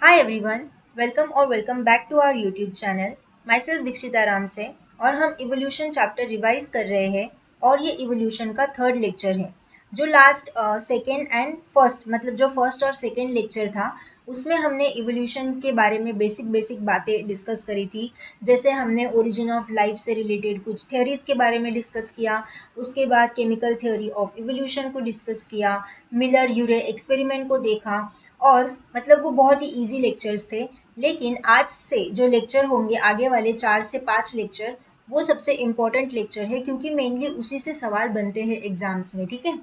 Hi everyone, welcome back to our YouTube channel. Myself दीक्षिता राम से और हम इवोल्यूशन चैप्टर रिवाइज कर रहे हैं और ये इवोल्यूशन का थर्ड लेक्चर है जो लास्ट सेकेंड एंड फर्स्ट मतलब जो फर्स्ट और सेकेंड लेक्चर था उसमें हमने इवोल्यूशन के बारे में बेसिक बेसिक बातें डिस्कस करी थी। जैसे हमने ओरिजिन ऑफ लाइफ से रिलेटेड कुछ थ्योरीज के बारे में डिस्कस किया, उसके बाद केमिकल थ्योरी ऑफ इवोल्यूशन को डिस्कस किया, मिलर यूरे एक्सपेरिमेंट को देखा और मतलब वो बहुत ही इजी लेक्चर्स थे। लेकिन आज से जो लेक्चर होंगे आगे वाले 4 से 5 लेक्चर वो सबसे इम्पोर्टेंट लेक्चर है क्योंकि मेनली उसी से सवाल बनते हैं एग्जाम्स में। ठीक है,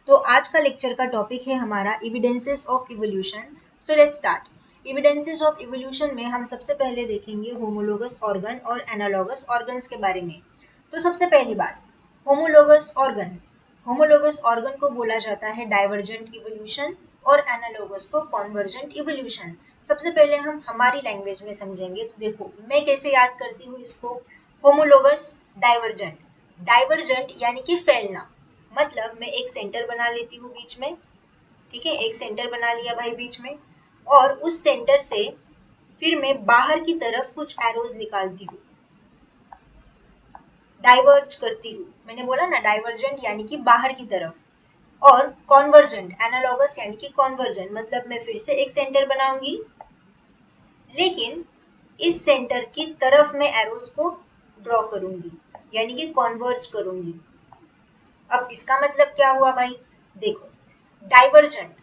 तो आज का लेक्चर का टॉपिक है हमारा evidences of evolution. So let's start. Evidences of evolution में हम सबसे पहले देखेंगे होमोलोगस ऑर्गन और एनालॉगस ऑर्गन्स के बारे में। तो सबसे पहली बात, होमोलोगस ऑर्गन। होमोलोगस ऑर्गन को बोला जाता है डाइवर्जेंट इवोल्यूशन और एनालोगस को कॉन्वर्जेंट इवोल्यूशन। सबसे पहले हम हमारी लैंग्वेज में समझेंगे। तो देखो मैं कैसे याद करती हूँ इसको। Homologous, divergent. डाइवर्जेंट यानी कि फैलना, मतलब मैं एक सेंटर बना लेती हूँ बीच में। ठीक है, एक सेंटर बना लिया भाई बीच में और उस सेंटर से फिर मैं बाहर की तरफ कुछ एरोज निकालती हूँ, डाइवर्ज करती हूँ। मैंने बोला ना डाइवर्जेंट यानी कि बाहर की तरफ। और कॉन्वर्जेंट एनालॉगस यानी कि कॉन्वर्जेंट मतलब मैं फिर से एक सेंटर बनाऊंगी लेकिन इस सेंटर की तरफ मैं एरोज को ड्रॉ करूंगी यानी कि कॉन्वर्ज करूंगी। अब इसका मतलब क्या हुआ भाई, देखो डाइवर्जेंट,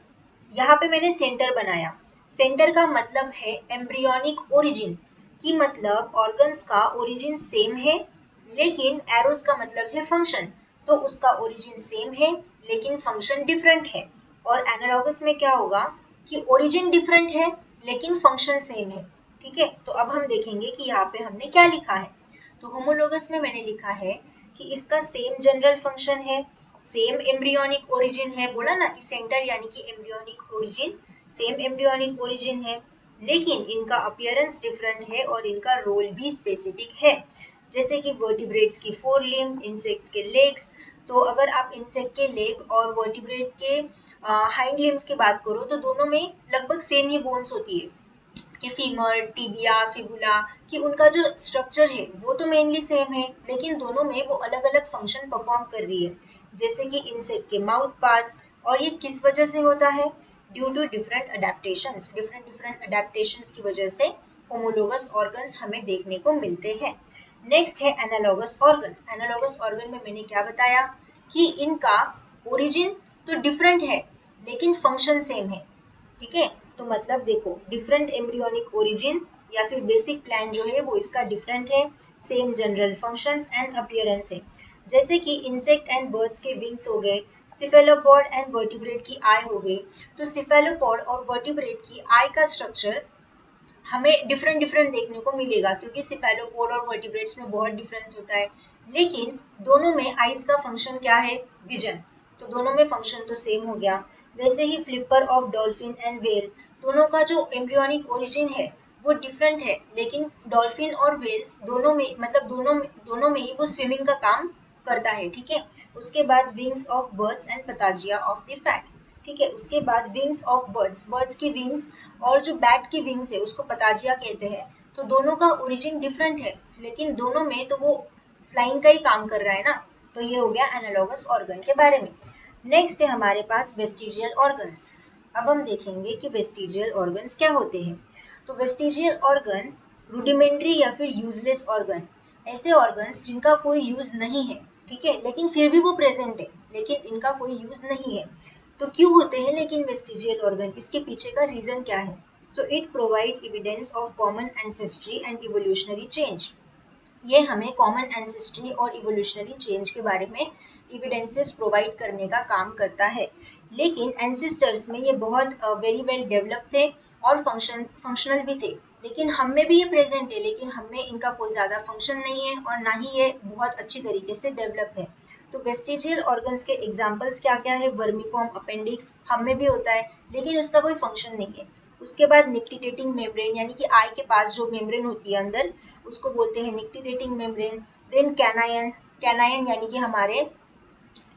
यहाँ पे मैंने सेंटर बनाया। सेंटर का मतलब है एम्ब्रियोनिक ओरिजिन, की मतलब ऑर्गन्स का ओरिजिन सेम है लेकिन एरोज का मतलब है फंक्शन। तो उसका ओरिजिन सेम है लेकिन फंक्शन डिफरेंट है। और एनालॉगस में क्या होगा कि ओरिजिन डिफरेंट है लेकिन फंक्शन सेम है। ठीक है, तो अब हम देखेंगे कि यहाँ पे हमने क्या लिखा है। तो होमोलोगस में मैंने लिखा है कि इसका सेम जनरल फंक्शन है, सेम एम्ब्रियोनिक ओरिजिन है। बोला ना कि सेंटर यानी कि embryonic origin, same embryonic origin है लेकिन इनका अपीयरेंस डिफरेंट है और इनका रोल भी स्पेसिफिक है। जैसे कि वर्टिब्रेट्स की फोर लिम्ब, इंसेक्ट्स के लेग्स। तो अगर आप इंसेक्ट के लेग और वर्टिब्रेट के हाइंड लिम्स की बात करो तो दोनों में लगभग सेम ही बोन्स होती है कि फीमर, टिबिया, फिबुला, कि उनका जो स्ट्रक्चर है वो तो मेनली सेम है लेकिन दोनों में वो अलग अलग फंक्शन परफॉर्म कर रही है। जैसे कि इंसेक्ट के माउथ पार्ट्स, और ये किस वजह से होता है, due to different adaptations. Different different adaptations की वजह से होमोलोगस ऑर्गन्स हमें देखने को मिलते हैं। नेक्स्ट है एनालॉगस ऑर्गन। एनालॉगस ऑर्गन में मैंने क्या बताया कि इनका ओरिजिन तो डिफरेंट है लेकिन फंक्शन सेम है। ठीक है, तो मतलब देखो डिफरेंट एम्ब्रियोनिक ओरिजिन या फिर बेसिक प्लान जो है वो इसका डिफरेंट है, same general functions and appearance है। जैसे कि इंसेक्ट एंड बर्ड्स के विंग्स हो गए, सिफेलोपॉड एंड वर्टिब्रेट की आई हो गई। तो सिफेलोपॉड और वर्टिब्रेट की आई का स्ट्रक्चर हमें डिफरेंट डिफरेंट देखने को मिलेगा क्योंकि सिफेलोपोड और वर्टिब्रेट्स में बहुत डिफरेंस होता है। लेकिन दोनों में आइज का फंक्शन क्या है, विजन। तो दोनों में फंक्शन तो सेम हो गया। वैसे ही flipper of dolphin and whale, दोनों का जो एम्ब्रियोनिक ओरिजिन है वो डिफरेंट है लेकिन डॉल्फिन और वेल्स दोनों में मतलब दोनों में ही वो स्विमिंग का काम करता है। ठीक है, उसके बाद wings of birds and patagia of the bat. ठीक है, उसके बाद विंग्स ऑफ बर्ड्स, बर्ड्स की विंग्स और जो बैट की विंग्स है उसको पताजिया कहते हैं। तो दोनों का ओरिजिन डिफरेंट है लेकिन दोनों में तो वो फ्लाइंग का ही काम कर रहा है ना। तो ये हो गया एनालॉगस ऑर्गन के बारे में। नेक्स्ट है हमारे पास वेस्टिजियल ऑर्गन्स। अब हम देखेंगे कि वेस्टिजियल ऑर्गन्स क्या होते हैं। तो वेस्टिजियल ऑर्गन रूडिमेंट्री या फिर यूजलेस ऑर्गन, ऐसे ऑर्गन्स जिनका कोई यूज नहीं है। ठीक है, लेकिन फिर भी वो प्रेजेंट है लेकिन इनका कोई यूज नहीं है। तो क्यों होते हैं लेकिन वेस्टिजियल ऑर्गन, इसके पीछे का रीजन क्या है। So it provide evidence of common ancestry and evolutionary change. ये हमें कॉमन एंसेस्ट्री और इवोल्यूशनरी चेंज के बारे में एविडेंसेस प्रोवाइड करने का काम करता है। लेकिन एंसेस्टर्स में ये बहुत वेरी वेल डेवलप थे और फंक्शनल भी थे। लेकिन हम में भी ये प्रेजेंट है लेकिन हम में इनका कोई ज़्यादा फंक्शन नहीं है और ना ही ये बहुत अच्छी तरीके से डेवलप है। तो वेस्टिजियल ऑर्गन्स के एग्जाम्पल्स क्या क्या है, वर्मीफॉर्म अपेंडिक्स हम में भी होता है लेकिन उसका कोई फंक्शन नहीं है। उसके बाद निक्टिडेटिंग मेम्ब्रेन यानी कि आई के पास जो मेम्ब्रेन होती है अंदर उसको बोलते हैं निक्टिडेटिंग मेम्ब्रेन। देन कैनायन, कैनायन यानी कि हमारे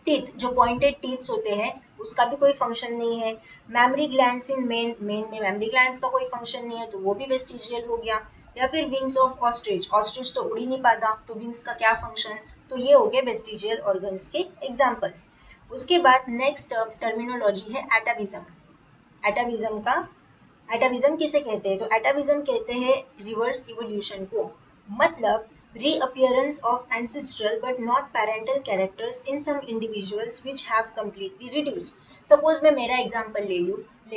टीथ, जो पॉइंटेड टीथ्स होते हैं उसका भी कोई फंक्शन नहीं है। मेमोरी ग्लैंड्स इन मेन में मेमोरी ग्लैंड्स का कोई फंक्शन नहीं है, तो वो भी वेस्टिजियल हो गया। या फिर विंग्स ऑफ ऑस्ट्रिच, ऑस्ट्रिच तो उड़ ही नहीं पाता, तो विंग्स का क्या फंक्शन, तो ये हो गए वेस्टिजियल ऑर्गन्स के एग्जाम्पल्स। उसके बाद नेक्स्ट टर्मिनोलॉजी है एटाविज्म। एटाविज्म का एटाविज्म किसे कहते हैं, तो एटाविज्म कहते हैं रिवर्स इवोल्यूशन को, मतलब reappearance of ancestral but not parental characters in some individuals which have completely reduced. Suppose मैं मेरा एग्जांपल ले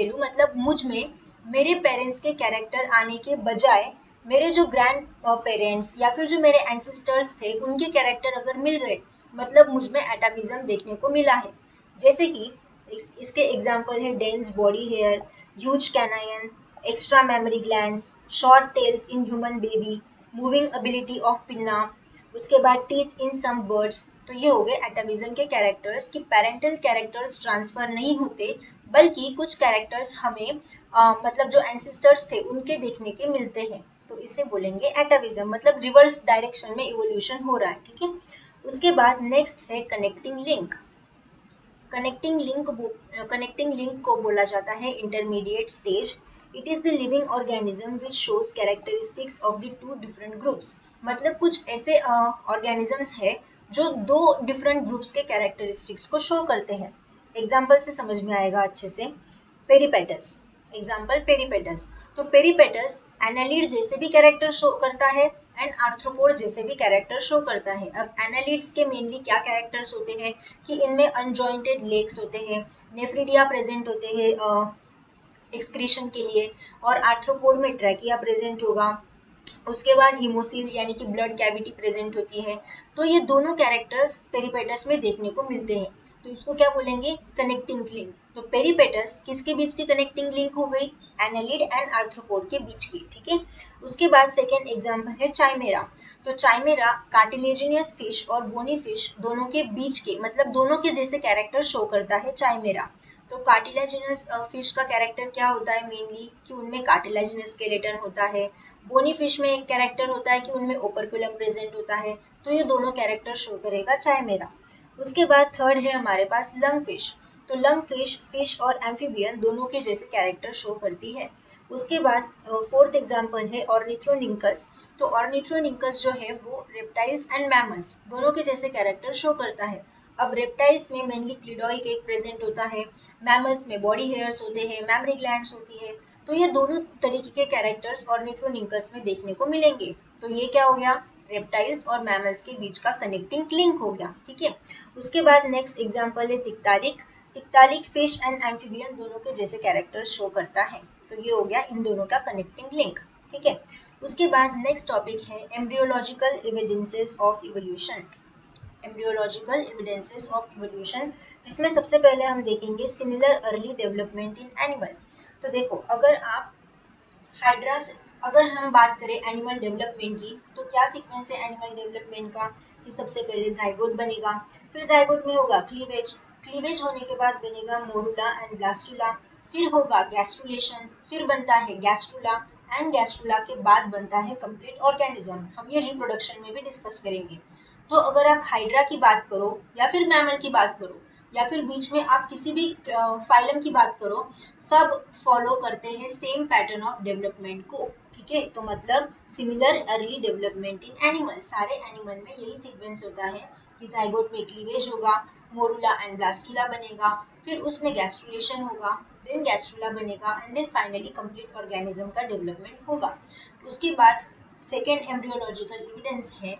लूँ मतलब मुझ में मेरे पेरेंट्स के कैरेक्टर आने के बजाय मेरे जो ग्रैंड पेरेंट्स या फिर जो मेरे एंसेस्टर्स थे उनके कैरेक्टर अगर मिल गए, मतलब मुझ में एटाविज्म देखने को मिला है। जैसे कि इसके एग्जाम्पल है dense body hair, huge canine, extra memory glands, short tails in human baby, moving ability of pinna, उसके बाद टीथ इन सम बर्ड्स। तो ये हो गए एटाविज्म के कैरेक्टर्स कि पेरेंटल कैरेक्टर्स ट्रांसफर नहीं होते, बल्कि कुछ कैरेक्टर्स हमें मतलब जो एंसेस्टर्स थे उनके देखने के मिलते हैं, तो इसे बोलेंगे एटाविज्म, मतलब रिवर्स डायरेक्शन में इवोल्यूशन हो रहा है। ठीक है, उसके बाद नेक्स्ट है कनेक्टिंग लिंक। कनेक्टिंग लिंक को बोला जाता है intermediate stage. It is the living organism which shows characteristics of the two different groups, मतलब कुछ ऐसे ऑर्गेनिजम्स है जो दो डिफरेंट ग्रुप्स के कैरेक्टरिस्टिक्स को शो करते हैं। एग्जाम्पल से समझ में आएगा अच्छे से। पेरीपेटस, एग्जाम्पल पेरीपेटस, तो पेरीपेटस एनालिड जैसे भी कैरेक्टर शो करता है एंड आर्थ्रोपोड जैसे भी कैरेक्टर शो करता है। अब एनालिड्स के मेनली क्या कैरेक्टर्स होते हैं कि इनमें अनजॉइंटेड लेग्स होते हैं, नेफ्रिडिया प्रेजेंट होते हैं एक्सक्रीशन के लिए, और आर्थ्रोपोड में ट्रैकिया प्रेजेंट होगा। उसके बाद हीमोसील यानी कि ब्लड कैविटी प्रेजेंट होती है। तो ये दोनों कैरेक्टर्स पेरीपेटस में देखने को मिलते हैं, तो इसको क्या बोलेंगे, कनेक्टिंग लिंक। तो पेरीपेटस किसके बीच की कनेक्टिंग लिंक हो गई, एनालिड एंड आर्थ्रोपोड के बीच की। ठीक है, उसके बाद सेकेंड एग्जाम्पल है चाइमेरा। तो चाइमेरा कार्टिलेजिनियस फिश और बोनी फिश दोनों के बीच के, मतलब दोनों के जैसे कैरेक्टर शो करता है चाइमेरा। तो कार्टिलेजिनस फिश का कैरेक्टर क्या होता है मेनली कि उनमें कार्टिलेजिनस स्केलेटन होता है। बोनी फिश में एक कैरेक्टर होता है कि उनमें ओपरकुलम प्रेजेंट होता है। तो ये दोनों कैरेक्टर शो करेगा चाइमेरा। उसके बाद थर्ड है हमारे पास लंग फिश। तो लंग फिश फिश और एम्फीबियन दोनों के जैसे कैरेक्टर शो करती है। उसके बाद फोर्थ एग्जाम्पल है ऑर्निथ्रोनिंकस। तो ऑर्निथ्रोनिंकस जो है वो रेप्टाइल्स एंड मैमल्स दोनों के जैसे कैरेक्टर शो करता है। अब रेप्टाइल्स में मेनली क्लिडोइक एक प्रेजेंट होता है, मैमल्स में बॉडी हेयर्स होते हैं, मेमोरी ग्लैंड्स होती है। तो ये दोनों तरीके के कैरेक्टर्स ऑर्निथ्रोनिंकस में देखने को मिलेंगे। तो ये क्या हो गया, रेप्टाइल्स और मैमल्स के बीच का कनेक्टिंग लिंक हो गया। ठीक है, उसके बाद नेक्स्ट एग्जांपल है तिक्तालिक। तिक्तालिक फिश एंड एम्फीबियन दोनों के जैसे कैरेक्टर्स शो करता है। तो ये हो गया इन दोनों का कनेक्टिंग लिंक। ठीक है, उसके बाद नेक्स्ट टॉपिक है embryological evidences of evolution. Embryological evidences of evolution, जिसमें सबसे पहले हम देखेंगे similar early development in animal. तो देखो अगर आप हाइड्रा से अगर हम बात करें एनिमल डेवलपमेंट की, तो क्या सीक्वेंस है एनिमल डेवलपमेंट का कि सबसे पहले जाइगोट बनेगा, फिर जाइगोट में होगा क्लीवेज, क्लीवेज होने के बाद बनेगा मोरुला एंड ब्लास्टुला, फिर होगा गैस्ट्रुलेशन, फिर बनता है गैस्ट्रुला, एंड गैस्ट्रुला के बाद बनता है कंप्लीट ऑर्गेनिज्म। हम ये रिप्रोडक्शन में भी डिस्कस करेंगे। तो अगर आप हाइड्रा की बात करो या फिर मैमल की बात करो या फिर बीच में आप किसी भी फाइलम की बात करो, सब फॉलो करते हैं सेम पैटर्न ऑफ डेवलपमेंट को। ठीक है, तो मतलब similar early development in animal, सारे एनिमल में यही सीक्वेंस होता है कि जाइगोट में क्लीवेज होगा, मोरुला एंड ब्लास्टुला बनेगा, फिर उसमें गैस्ट्रुलेशन होगा, देन गैस्ट्रुला बनेगा, and then finally complete organism का डेवलपमेंट होगा। उसके बाद सेकेंड एम्ब्रियोलॉजिकल एविडेंस है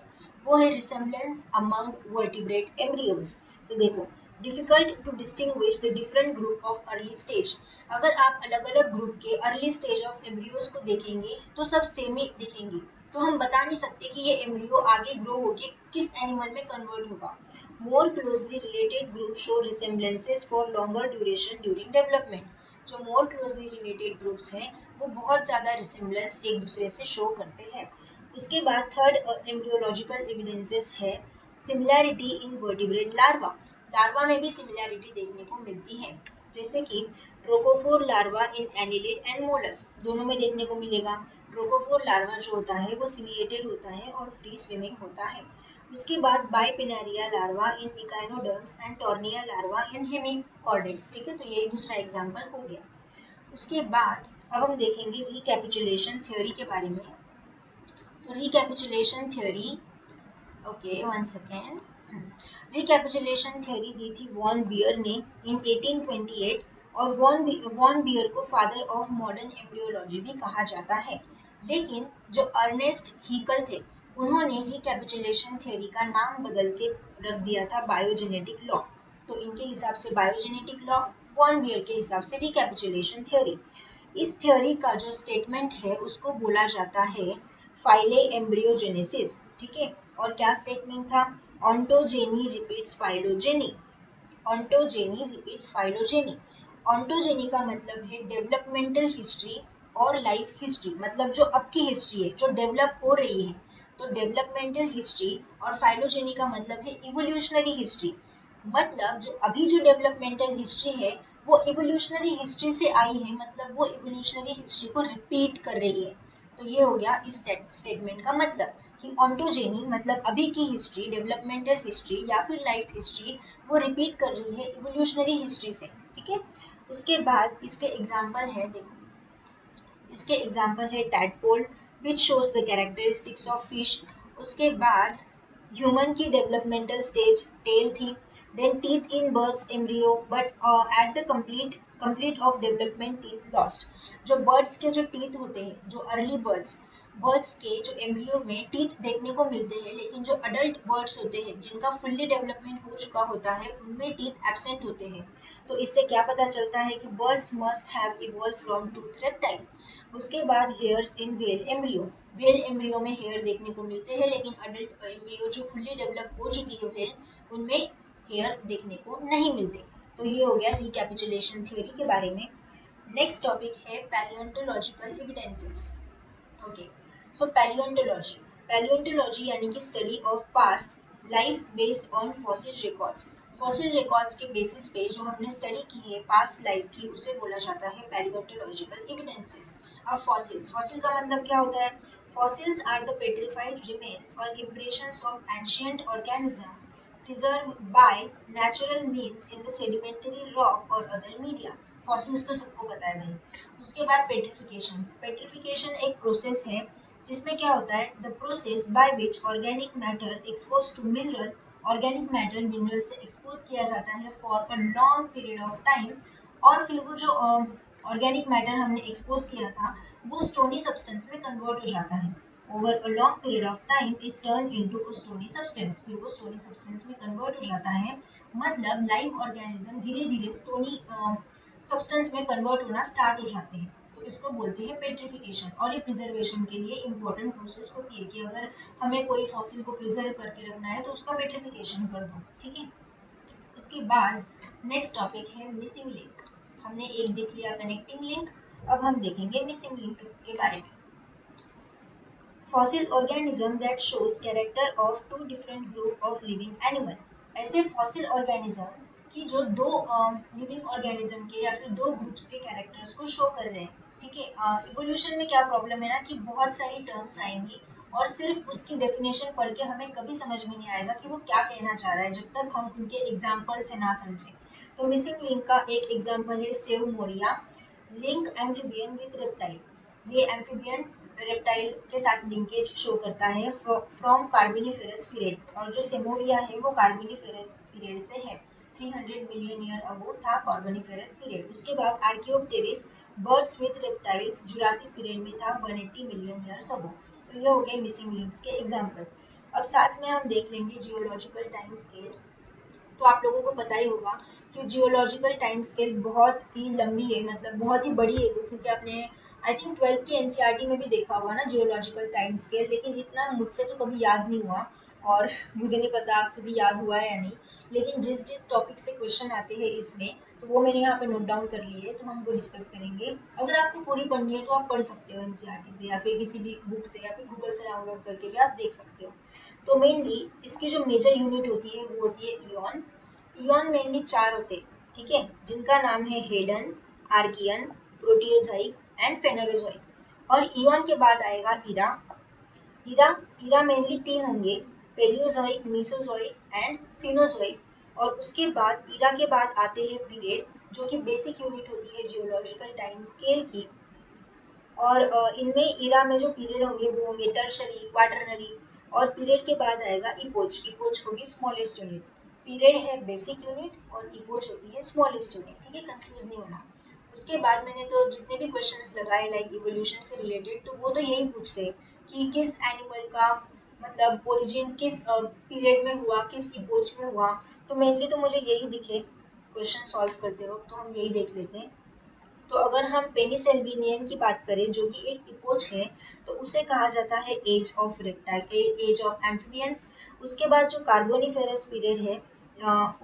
वो है रिसेम्बलेंस अमंग वर्टिब्रेट एम्ब्रियोज। तो देखो difficult to distinguish the different group of early stage. अगर आप अलग अलग ग्रुप के अर्ली स्टेज ऑफ एम्ब्रियोज को देखेंगे तो सब सेम ही दिखेंगे, तो हम बता नहीं सकते कि ये एम्ब्रियो आगे ग्रो होके किस एनिमल में कन्वर्ट होगा। More closely related group show resemblances for longer duration during development. जो मोर क्लोजली रिलेटेड ग्रुप्स हैं वो बहुत ज़्यादा रिसेम्बलेंस एक दूसरे से शो करते हैं। उसके बाद थर्ड एम्ब्रियोलॉजिकल एविडेंसेस है similarity in vertebrate larva. Larva में भी सिमिलैरिटी देखने को मिलती है, जैसे कि trochophore larva in annelid and mollusc दोनों में देखने को मिलेगा। ट्रोकोफोर लार्वा जो होता है वो सिलिएटेड होता है और फ्री स्विमिंग होता है। उसके बाद bipinnaria larva in echinoderms and tornaria larva in hemichordates. ठीक है, तो ये दूसरा एग्जाम्पल हो गया। उसके बाद अब हम देखेंगे रिकैपिचुलेशन थ्योरी के बारे में। तो recapitulation theory, okay one second, recapitulation theory दी थी वॉन बियर ने इन 1828 और वॉन बियर को फादर ऑफ मॉडर्न एम्ब्रियोलॉजी भी कहा जाता है। लेकिन जो अर्नेस्ट हीकल थे उन्होंने रिकैपिचुलेशन थ्योरी का नाम बदल के रख दिया था बायोजेनेटिक लॉ। तो इनके हिसाब से बायोजेनेटिक लॉ, वॉन बियर के हिसाब से रिकैपिचुलेशन थ्योरी। इस थ्योरी का जो स्टेटमेंट है उसको बोला जाता है फाइले एम्ब्रियोजेनेसिस। ठीक है, और क्या स्टेटमेंट था? Ontogeny repeats phylogeny. Ontogeny repeats phylogeny. Ontogeny का मतलब है डेवलपमेंटल हिस्ट्री और लाइफ हिस्ट्री, मतलब जो अब की हिस्ट्री है जो डेवलप हो रही है। तो डेवलपमेंटल हिस्ट्री और फाइलोजेनी का मतलब है इवोल्यूशनरी हिस्ट्री, मतलब जो अभी जो डेवलपमेंटल हिस्ट्री है वो इवोल्यूशनरी हिस्ट्री से आई है, मतलब वो इवोल्यूशनरी हिस्ट्री को रिपीट कर रही है। तो ये हो गया इस स्टेटमेंट का मतलब कि ऑन्टोजेनी मतलब अभी की हिस्ट्री, डेवलपमेंटल हिस्ट्री या फिर लाइफ हिस्ट्री वो रिपीट कर रही है इवोल्यूशनरी हिस्ट्री से। ठीक है, उसके बाद इसके एग्जाम्पल है, देखो इसके एग्जाम्पल है tadpole which shows the characteristics of fish. उसके बाद ह्यूमन की डेवलपमेंटल स्टेज टेल थी, then teeth in birds embryo but at the complete of development teeth lost. जो बर्ड्स के जो टीथ होते हैं, जो अर्ली बर्ड्स के जो एम्ब्रियो में टीथ देखने को मिलते हैं, लेकिन जो अडल्ट बर्ड्स होते हैं जिनका फुल्ली डेवलपमेंट हो चुका होता है उनमें टीथ एब्सेंट होते हैं। तो इससे क्या पता चलता है कि birds must have evolve from tooth reptile. उसके बाद hairs in well embryo. Well embryo में हेयर देखने को मिलते हैं, लेकिन अडल्ट एम्ब्रियो जो फुल्ली डेवलप हो चुकी है वेल, उनमें हेयर देखने को नहीं मिलते। तो ये हो गया रिकैपिचुलेशन थ्योरी के बारे में। नेक्स्ट टॉपिक है पैलियोंटोलॉजिकल एविडेंसेस। ओके, सो पैलियोंटोलॉजी, पैलियोंटोलॉजी यानी कि study of past life based on fossil records. Fossil records के बेसिस पे जो हमने स्टडी की है पास्ट लाइफ की, उसे बोला जाता है पैलियोंटोलॉजिकल एविडेंसेस। अब फॉसिल, फॉसिल का मतलब क्या होता है? Fossils are the petrified remains और impressions of ancient organism preserved by natural means in the sedimentary rock or other media। Fossils तो सबको पता है भाई। उसके बाद पेट्रिफिकेशन, पेट्रिफिकेशन एक प्रोसेस है जिसमें क्या होता है, the process by which organic matter expose to mineral, organic matter mineral से एक्सपोज किया जाता है for a long period of time, और फिर वो जो ऑर्गेनिक मैटर हमने एक्सपोज किया था वो स्टोनी सब्सटेंस में कन्वर्ट हो जाता है। Over a long period of time is turn into a stony substance, फिर वो स्टोनी सब्सटेंस में कन्वर्ट हो जाता है। मतलब लाइव ऑर्गेनिज्म धीरे धीरे स्टोनी सब्सटेंस में कन्वर्ट होना स्टार्ट हो जाते हैं। तो इसको बोलते हैं पेट्रिफिकेशन, और ये प्रिजर्वेशन के लिए इंपॉर्टेंट प्रोसेस होती है कि अगर हमें कोई फॉसिल को प्रिजर्व करके रखना है तो उसका पेट्रिफिकेशन कर दो। ठीक है, उसके बाद नेक्स्ट टॉपिक है मिसिंग लिंक। हमने एक देख लिया कनेक्टिंग लिंक, अब हम देखेंगे मिसिंग लिंक के बारे में। Fossil organism that shows character of two different group of living animal. ऐसे फॉसिल ऑर्गेनिज्म की जो दो लिविंग ऑर्गेनिज्म के या फिर दो ग्रुप्स के कैरेक्टर्स को शो कर रहे हैं। ठीक है, इवोल्यूशन में क्या प्रॉब्लम है ना कि बहुत सारी टर्म्स आएंगी और सिर्फ उसकी डेफिनेशन पढ़ के हमें कभी समझ में नहीं आएगा कि वो क्या कहना चाह रहा है जब तक हम उनके एग्जाम्पल से ना समझें। तो मिसिंग लिंक का एक एग्जाम्पल है Seymouria, link amphibian with reptile. ये एम्फीबियन रेप्टाइल के साथ लिंकेज शो करता है फ्रॉम कार्बोनिफेरस पीरियड, और जो सेमोरिया है वो कार्बोनिफेरस पीरियड से है। 300 मिलियन ईयर अगो था कार्बोनिफेरस पीरियड। उसके बाद archaeopteryx birds with reptiles Jurassic period में था 180 मिलियन ईयर्स अगो। तो ये हो गए मिसिंग लिंक्स के एग्जाम्पल। अब साथ में हम देख लेंगे जियोलॉजिकल टाइम स्केल। तो आप लोगों को पता ही होगा कि जियोलॉजिकल टाइम स्केल बहुत ही लंबी है, मतलब बहुत ही बड़ी है वो, क्योंकि आपने आई थिंक 12th की एनसीईआरटी में भी देखा होगा ना जियोलॉजिकल टाइम स्केल, लेकिन इतना मुझसे तो कभी याद नहीं हुआ, और मुझे नहीं पता आपसे भी याद हुआ है या नहीं। लेकिन जिस जिस टॉपिक से क्वेश्चन आते हैं इसमें, तो वो मैंने यहाँ पे नोट डाउन कर लिए, तो हम वो डिस्कस करेंगे। अगर आपको पूरी पढ़नी है तो आप पढ़ सकते हो एनसीईआरटी से या फिर किसी भी बुक से या फिर गूगल से डाउनलोड करके भी आप देख सकते हो। तो मेनली इसकी जो मेजर यूनिट होती है वो होती है ईयन। ईयन मेनली चार होते हैं, ठीक है, जिनका नाम है हेडन, आर्कियन, प्रोटियोजोइक एंड फेनोलोजोइक। और ईयन के बाद आएगा इरा। इरा इरा मेनली तीन होंगे, पेलियोजोइक, मीसोजोइक एंड सीनोजोइक। और उसके बाद इरा के बाद आते हैं पीरियड जो कि बेसिक यूनिट होती है जियोलॉजिकल टाइम स्केल की। और इनमें इरा में जो पीरियड होंगे वो होंगे टर्शरी, क्वाटरनरी। और पीरियड के बाद आएगा इपोच। इपोच होगी स्मॉलेस्ट यूनिट। पीरियड है बेसिक यूनिट और इपोच होती है स्मॉलेस्ट यूनिट। ठीक है, कंफ्यूज नहीं होना। उसके बाद मैंने तो जितने भी क्वेश्चंस लगाए लाइक इवोल्यूशन से रिलेटेड, तो वो तो यही पूछते हैं कि किस एनिमल का मतलब ओरिजिन किस पीरियड में हुआ, किस इपोच में हुआ। तो मेनली तो मुझे यही दिखे क्वेश्चन सॉल्व करते वक्त, तो हम यही देख लेते हैं। तो अगर हम पेनिसेल्वेनियन की बात करें जो कि एक इपोच है, तो उसे कहा जाता है age of reptile, age of amphibians. उसके बाद जो कार्बोनिफेरस पीरियड है,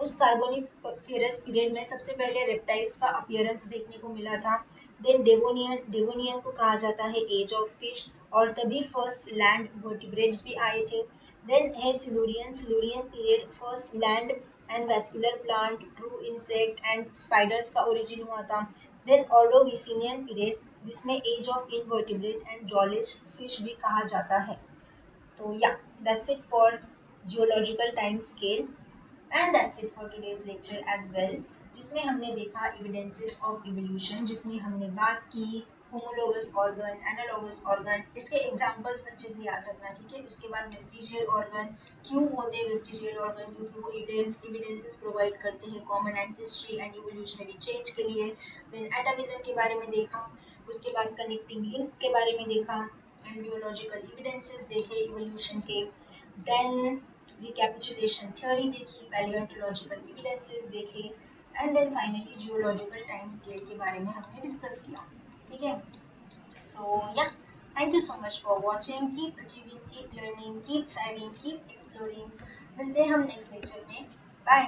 उस कार्बोनिफेरस पीरियड में सबसे पहले रेप्टाइल्स का अपीयरेंस देखने को मिला था। देन डेवोनियन, डेवोनियन को कहा जाता है एज ऑफ फिश, और तभी फर्स्ट लैंड वर्टिब्रेट्स भी आए थे। देन है Silurian, Silurian period first land and vascular plant, true insect and spiders का ओरिजिन हुआ था। देन ऑर्डोविसिनियन पीरियड जिसमें age of invertebrate and jawless fish भी कहा जाता है। तो yeah that's it for geological time scale and that's it for today's lecture as well, जिसमें हमने देखा एविडेंसेस ऑफ इवोल्यूशन, जिसमें हमने बात की होमोलोगस ऑर्गन, एनालॉगस ऑर्गन। इसके एग्जांपल्स अच्छे से याद रखना, ठीक है। उसके बाद वेस्टिजियल ऑर्गन, क्यों होते हैं वेस्टिजियल ऑर्गन, क्योंकि वो एविडेंसेस प्रोवाइड करते हैं common ancestry and evolutionary change के लिए। देन एटाविज्म के बारे में देखा। उसके बाद कनेक्टिंग लिंक के बारे में देखा, एम्ब्रियोलॉजिकल एविडेंसेस देखे इवोल्यूशन के। देन रिकैपिचुलेशन थ्योरी देखी, पैलियोंटोलॉजिकल एविडेंसेस देखे, and then finally geological time scale के बारे में हमने डिस्कस किया। ठीक है, सो या thank you so much for watching. Keep achieving, keep learning, keep thriving, keep exploring. मिलते हैं हम नेक्स्ट लेक्चर में। बाय।